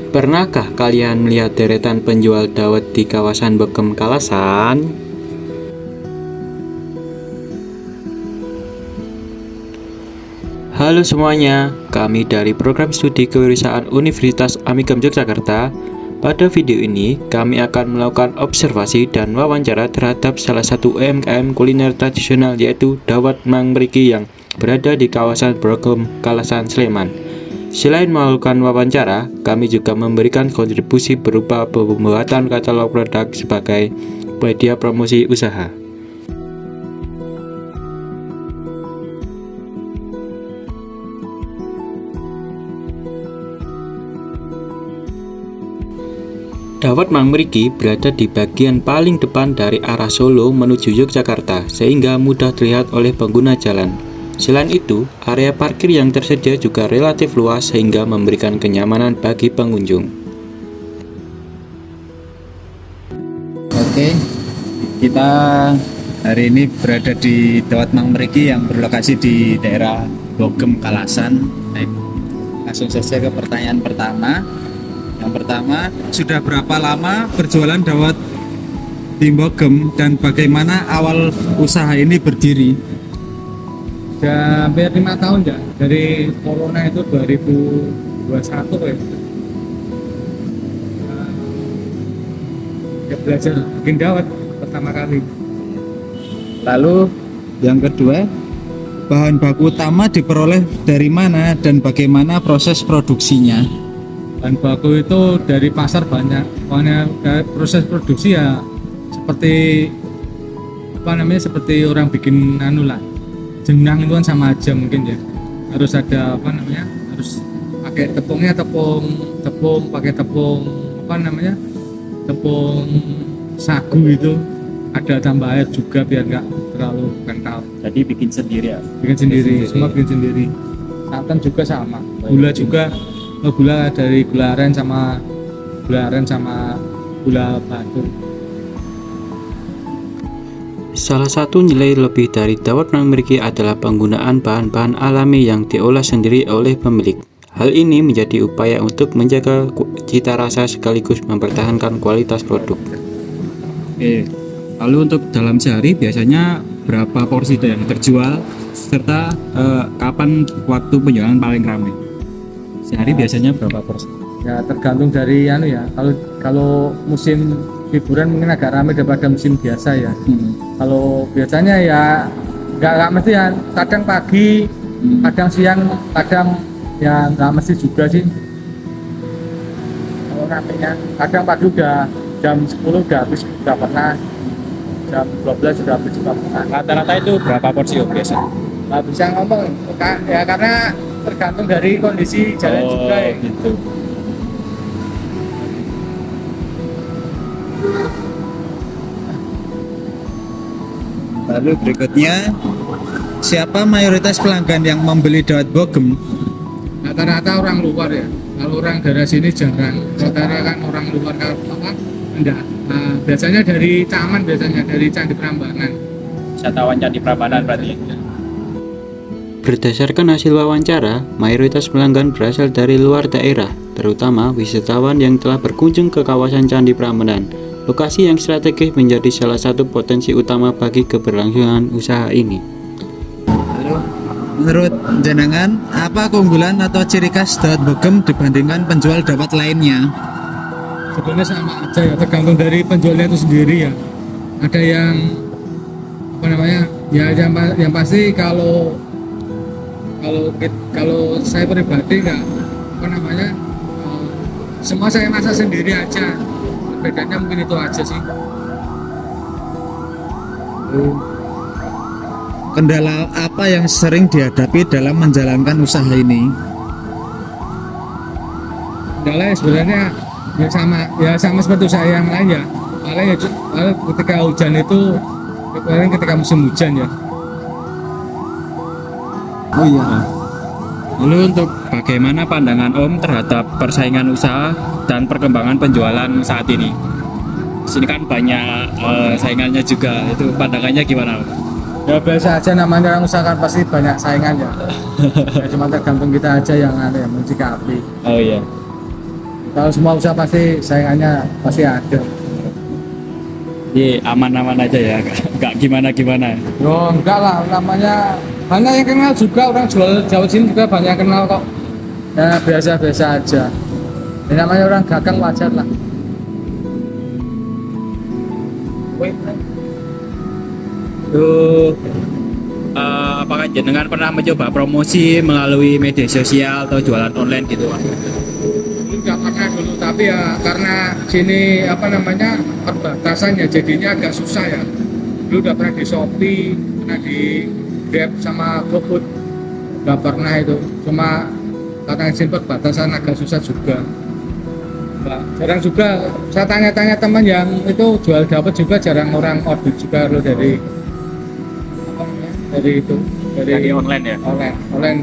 Pernahkah kalian melihat deretan penjual dawet di kawasan Bogem Kalasan? Halo semuanya, kami dari Program Studi Kewirausahaan Universitas Amigem Yogyakarta. Pada video ini, kami akan melakukan observasi dan wawancara terhadap salah satu UMKM kuliner tradisional yaitu Dawet Mang Mriki yang berada di kawasan Bogem Kalasan, Sleman. Selain melakukan wawancara, kami juga memberikan kontribusi berupa pembuatan katalog produk sebagai media promosi usaha. Dawet Mang Mriki berada di bagian paling depan dari arah Solo menuju Yogyakarta sehingga mudah terlihat oleh pengguna jalan. Selain itu, area parkir yang tersedia juga relatif luas sehingga memberikan kenyamanan bagi pengunjung. Oke, kita hari ini berada di Dawet Mang Mriki yang berlokasi di daerah Bogem Kalasan. Langsung saja ke pertanyaan pertama. Yang pertama, sudah berapa lama berjualan dawet di Bogem dan bagaimana awal usaha ini berdiri? Sudah hampir 5 tahun ya, dari corona itu 2021 ya. Ya belajar bikin dawet pertama kali. Lalu yang kedua, bahan baku utama diperoleh dari mana dan bagaimana proses produksinya? Bahan baku itu dari pasar banyak. Pokoknya proses produksi ya seperti seperti orang bikin jenang itu kan sama aja mungkin ya. Harus ada harus pakai tepungnya pakai tepung tepung sagu itu, ada tambah air juga biar nggak terlalu kental. Jadi bikin sendiri ya? Semua bikin sendiri. Santan juga sama, gula juga. Gula dari gula aren sama gula batu. Salah satu nilai lebih dari Dawet Mang Mriki adalah penggunaan bahan-bahan alami yang diolah sendiri oleh pemilik. Hal ini menjadi upaya untuk menjaga cita rasa sekaligus mempertahankan kualitas produk. Oke, lalu untuk dalam sehari biasanya berapa porsi yang terjual serta kapan waktu penjualan paling ramai? Sehari biasanya berapa porsi? Ya tergantung dari kalau musim liburan mungkin agak ramai daripada musim biasa ya. Kalau biasanya ya nggak mesti ya, kadang pagi, kadang siang, kadang ya nggak mesti juga sih. Kalau ramainya kadang pagi udah jam 10 udah habis, udah pernah jam 12 sudah habis juga pernah. Rata-rata itu berapa porsi biasa? Nggak bisa ngomong ya, karena tergantung dari kondisi jalan juga ya. Gitu. Lalu berikutnya, siapa mayoritas pelanggan yang membeli dawet Bogem? Rata-rata orang luar ya. Kalau orang daerah sini jarang. Rata-rata kan orang luar enggak. Nah, biasanya dari Taman, biasanya dari Candi Prambanan. Wisatawan Candi Prambanan berarti. Berdasarkan hasil wawancara, mayoritas pelanggan berasal dari luar daerah, terutama wisatawan yang telah berkunjung ke kawasan Candi Prambanan. Lokasi yang strategis menjadi salah satu potensi utama bagi keberlangsungan usaha ini. Lalu, menurut jenengan, apa keunggulan atau ciri khas dawet Bogem dibandingkan penjual dawet lainnya? Sebenarnya sama aja ya, tergantung dari penjualnya itu sendiri ya. Ada yang yang pasti kalau saya pribadi semua saya masak sendiri aja. Bedanya mungkin itu aja sih. Kendala apa yang sering dihadapi dalam menjalankan usaha ini? Kendala ya sebenarnya sama seperti usaha yang lain ya. Paling ketika hujan itu, ketika musim hujan ya. Oh iya. Lalu untuk bagaimana pandangan Om terhadap persaingan usaha dan perkembangan penjualan saat ini? Di sini kan banyak saingannya juga. Itu pandangannya gimana Om? Ya biasa aja, namanya orang usaha kan pasti banyak saingan ya. Ya cuma tergantung kita aja yang mencikapi. Oh iya. Kalau semua usaha pasti saingannya pasti ada. Iya, aman-aman aja ya, nggak gimana-gimana. Yo enggak lah, namanya banyak yang kenal juga, orang jual jauh sini juga banyak yang kenal kok. Ya biasa-biasa aja. Ini namanya orang dagang wajar lah. Tuh, apakah jenengan pernah mencoba promosi melalui media sosial atau jualan online gitu, Pak? Enggak pernah dulu, tapi ya karena sini apa namanya perbatasan ya jadinya agak susah ya. Dulu udah pernah di Shopee, pernah di Grab sama GoFood, nggak pernah itu. Cuma karena sini perbatasan agak susah juga. Nggak, jarang juga. Saya tanya-tanya teman yang itu jual dapat juga jarang orang order juga loh dari apa namanya dari itu Dari online ya? online.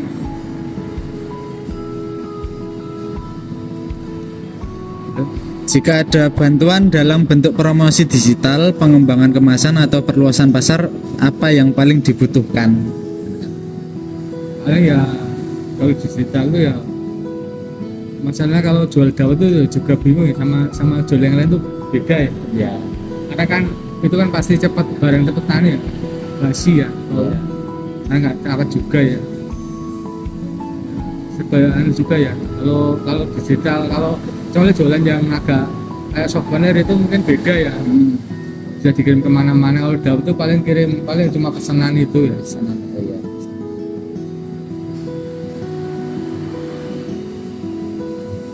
Jika ada bantuan dalam bentuk promosi digital, pengembangan kemasan atau perluasan pasar, apa yang paling dibutuhkan? Paling ya kalau digital itu ya masalahnya kalau jual dawet itu juga bingung ya sama jual yang lain tuh beda ya. Ya. Karena kan itu kan pasti cepat barang cepat tani ya, basi ya. Nah nggak awet juga ya. Sebenarnya juga ya. Kalau digital kalau soalnya jualan yang agak kayak souvenir itu mungkin beda ya. Bisa dikirim kemana-mana. Kalau dawet itu paling cuma pesanan itu ya.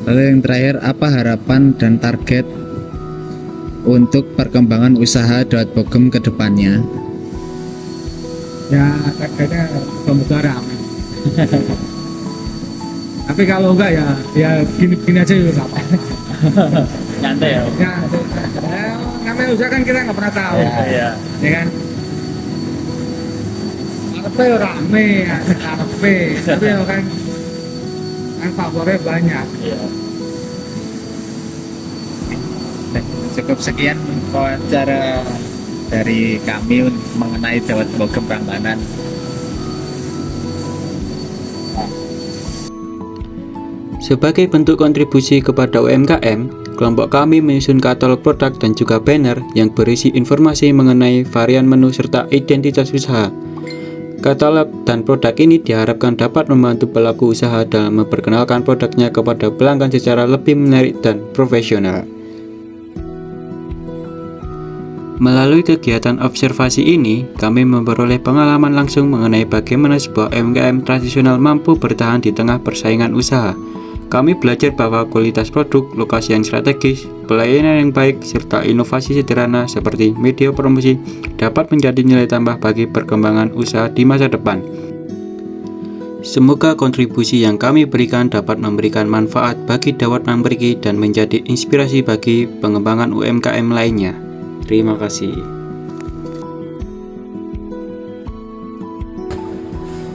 Lalu yang terakhir, apa harapan dan target untuk perkembangan usaha Dawet Bogem ke depannya? Ya targetnya semoga rame. Tapi kalau enggak ya gini aja juga nggak apa-apa. Nyantai ya? Ya, namanya usaha kan kita nggak pernah tahu. Iya. Ya kan? Karepe ya rame, karepe. Tapi ya kan favornya banyak. Iya. Cukup sekian wawancara dari kami mengenai Dawet Bogem Prambanan. Sebagai bentuk kontribusi kepada UMKM, kelompok kami menyusun katalog produk dan juga banner yang berisi informasi mengenai varian menu serta identitas usaha. Katalog dan produk ini diharapkan dapat membantu pelaku usaha dalam memperkenalkan produknya kepada pelanggan secara lebih menarik dan profesional. Melalui kegiatan observasi ini, kami memperoleh pengalaman langsung mengenai bagaimana sebuah UMKM tradisional mampu bertahan di tengah persaingan usaha. Kami belajar bahwa kualitas produk, lokasi yang strategis, pelayanan yang baik, serta inovasi sederhana seperti media promosi dapat menjadi nilai tambah bagi perkembangan usaha di masa depan. Semoga kontribusi yang kami berikan dapat memberikan manfaat bagi Dawet Mang Mriki dan menjadi inspirasi bagi pengembangan UMKM lainnya. Terima kasih.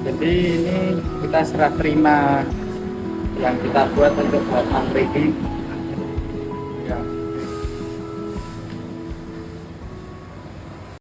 Jadi ini kita serah terima yang kita buat untuk Dawet Mang Mriki. Ya.